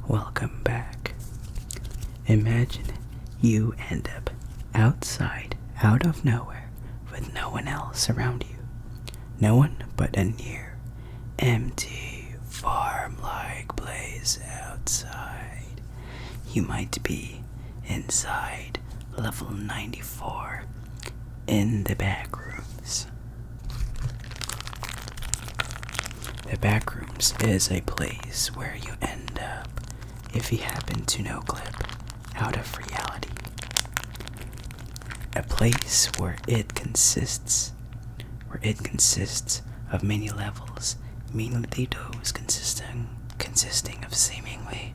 Welcome back. Imagine you end up outside, out of nowhere, with no one else around you. No one but a near, empty, farm-like place outside. You might be inside level 94 in the Backrooms. The Backrooms is a place where you end up if you happen to noclip out of reality. A place where it consists of many levels, mainly those consisting of seemingly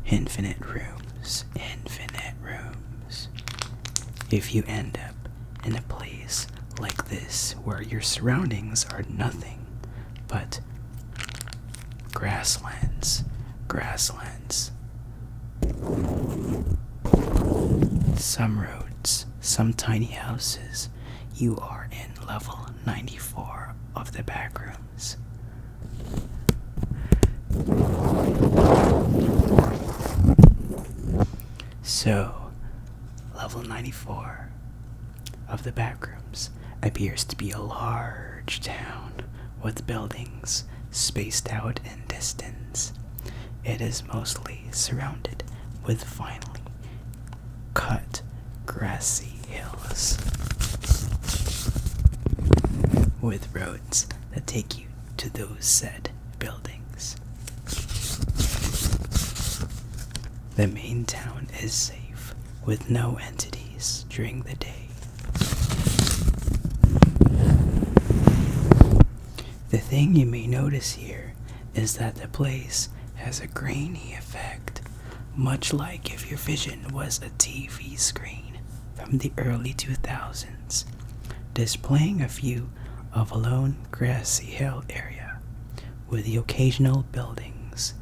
infinite rooms. If you end up in a place like this where your surroundings are nothing but grasslands, some roads, some tiny houses, you are in level 94 of the Backrooms. So, level 94 of the Backrooms appears to be a large town with buildings spaced out in distance. It is mostly surrounded with finely cut grassy hills with roads that take you to those said buildings. The main town is safe with no entities during the day. The thing you may notice here is that the place has a grainy effect, much like if your vision was a TV screen from the early 2000s, displaying a view of a lone grassy hill area with the occasional buildings.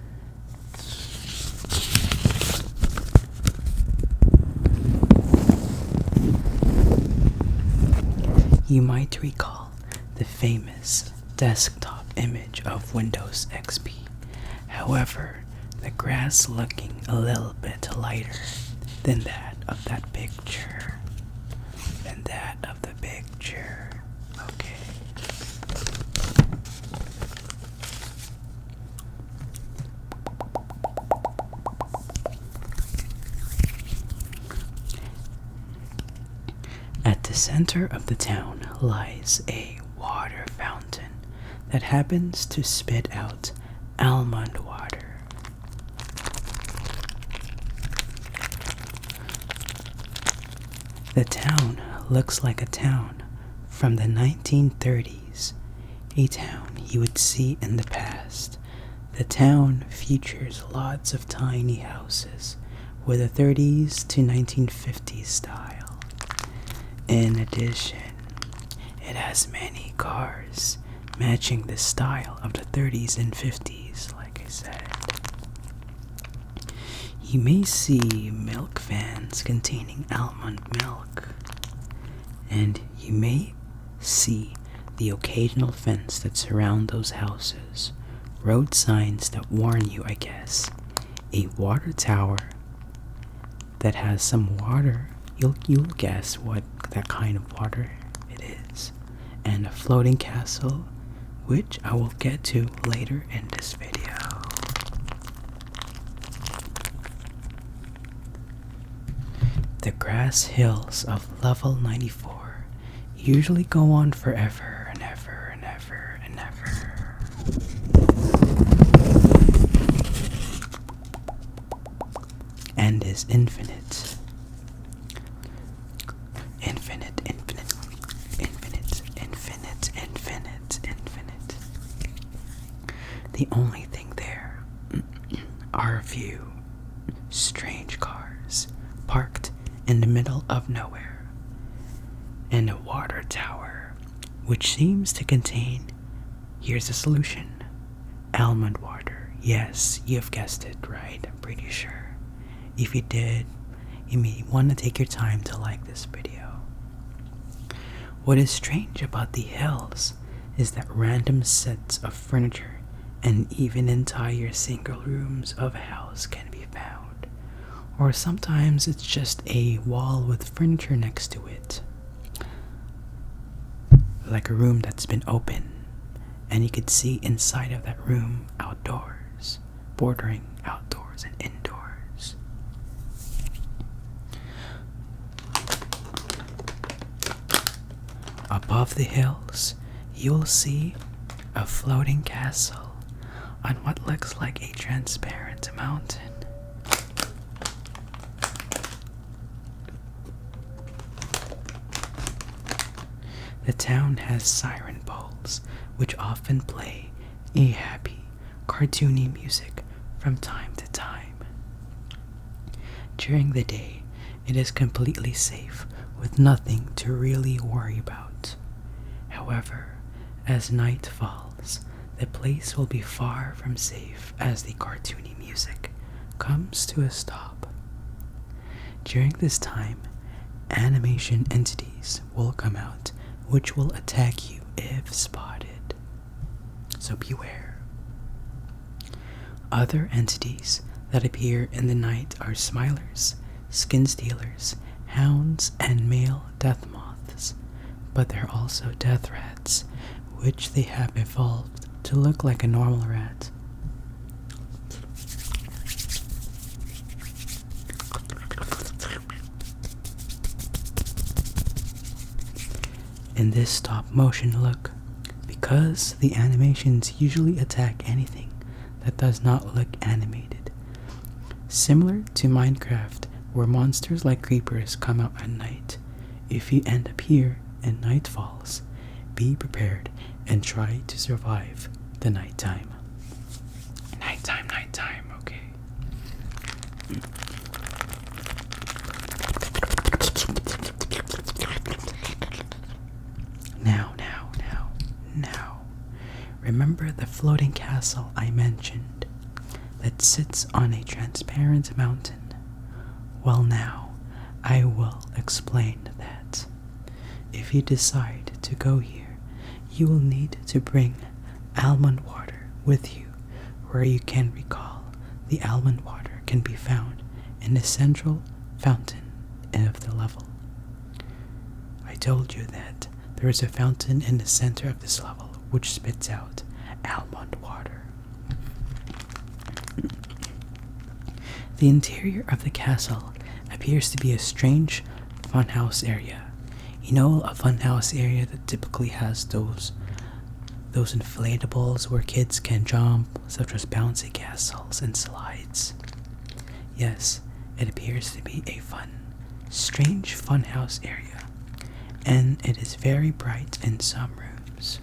You might recall the famous desktop image of Windows XP. However, the grass looking a little bit lighter than that of that picture. Okay. At the center of the town lies a water fountain that happens to spit out almond water. The town looks like a town from the 1930s, a town you would see in the past. The town features lots of tiny houses with a 30s to 1950s style. In addition, it has many cars matching the style of the 30s and 50s, like I said. You may see milk vans containing almond milk, and you may see the occasional fence that surround those houses, road signs that warn you, I guess, a water tower that has some water, you'll guess what that kind of water it is, and a floating castle, which I will get to later in this video. The grass hills of level 94 usually go on forever and ever and ever and ever. And is infinite. The only thing there are a few strange cars parked in the middle of nowhere, and a water tower which seems to contain, here's a solution, almond water. Yes, you've guessed it right, I'm pretty sure. If you did, you may want to take your time to like this video. What is strange about the hills is that random sets of furniture and even entire single rooms of a house can be found. Or sometimes it's just a wall with furniture next to it, like a room that's been open, and you could see inside of that room outdoors, bordering outdoors and indoors. Above the hills, you'll see a floating castle on what looks like a transparent mountain. The town has siren bowls, which often play a happy, cartoony music from time to time. During the day, it is completely safe with nothing to really worry about. However, as night falls, the place will be far from safe as the cartoony music comes to a stop. During this time, animation entities will come out, which will attack you if spotted. So beware. Other entities that appear in the night are smilers, skin stealers, hounds, and male death moths. But there are also death rats, which they have evolved to look like a normal rat. In this stop motion look, because the animations usually attack anything that does not look animated, similar to Minecraft where monsters like creepers come out at night, if you end up here and night falls, be prepared and try to survive the nighttime. Nighttime, okay. Now. Remember the floating castle I mentioned that sits on a transparent mountain? Well, now I will explain that. If you decide to go here, you will need to bring almond water with you, where you can recall the almond water can be found in the central fountain of the level. I told you that there is a fountain in the center of this level which spits out almond water. The interior of the castle appears to be a strange funhouse area. You know, a funhouse area that typically has those inflatables where kids can jump, such as bouncy castles and slides. Yes, it appears to be a strange funhouse area, and it is very bright in some rooms.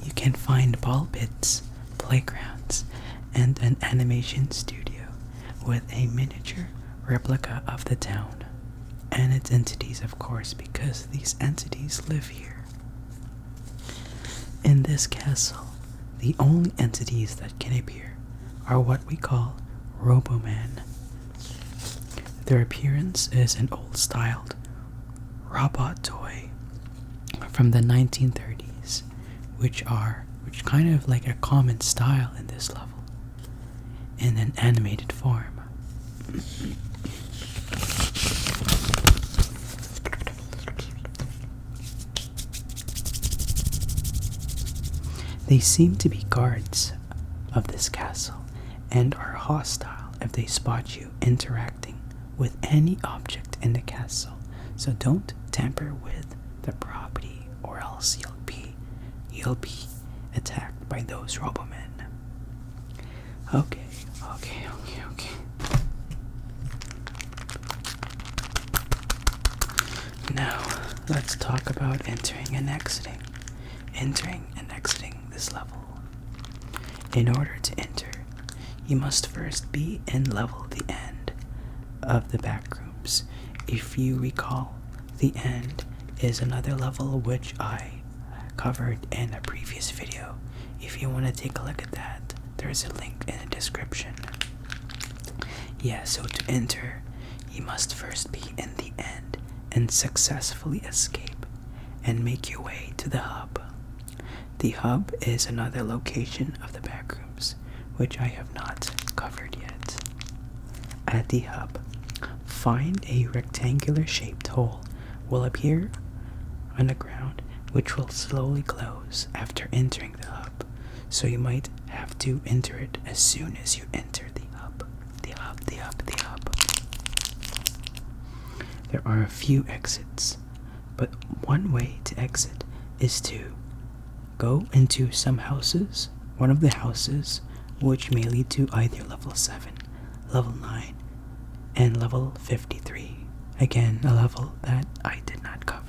You can find ball pits, playgrounds, and an animation studio with a miniature replica of the town and its entities, of course, because these entities live here. In this castle, the only entities that can appear are what we call Roboman. Their appearance is an old-styled robot toy from the 1930s, which kind of like a common style in this level, in an animated form. They seem to be guards of this castle and are hostile if they spot you interacting with any object in the castle. So don't tamper with the property or else you'll be attacked by those Robomen. Okay. Now, let's talk about entering and exiting this level. In order to enter, you must first be in level the end of the backrooms. If you recall, the end is another level which I covered in a previous video. If you want to take a look at that, there's a link in the description. Yeah, so to enter, you must first be in the end and successfully escape and make your way to the hub. The hub is another location of the backrooms, which I have not covered yet. At the hub, find a rectangular shaped hole will appear on the ground, which will slowly close after entering the hub, so you might have to enter it as soon as you enter the hub. The hub. There are a few exits, but one way to exit is to go into some houses, one of the houses, which may lead to either level 7, level 9, and level 53. Again, a level that I did not cover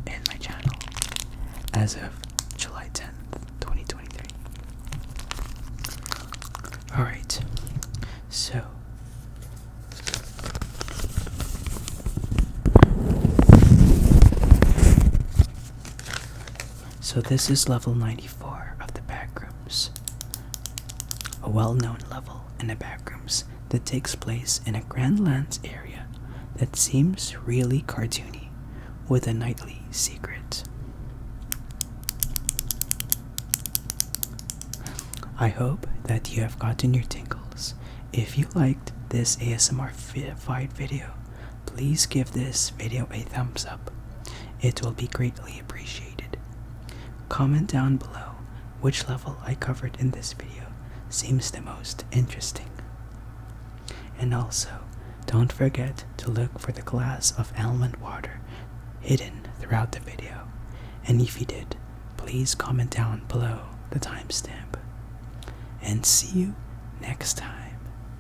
in my channel as of July 10th, 2023. Alright, so this is level 94 of the Backrooms, a well-known level in the Backrooms that takes place in a grasslands area that seems really cartoony with a nightly secret. I hope that you have gotten your tingles. If you liked this ASMR-fied video, please give this video a thumbs up. It will be greatly appreciated. Comment down below which level I covered in this video seems the most interesting. And also, don't forget to look for the glass of almond water hidden throughout the video. And if you did, please comment down below the timestamp. And see you next time.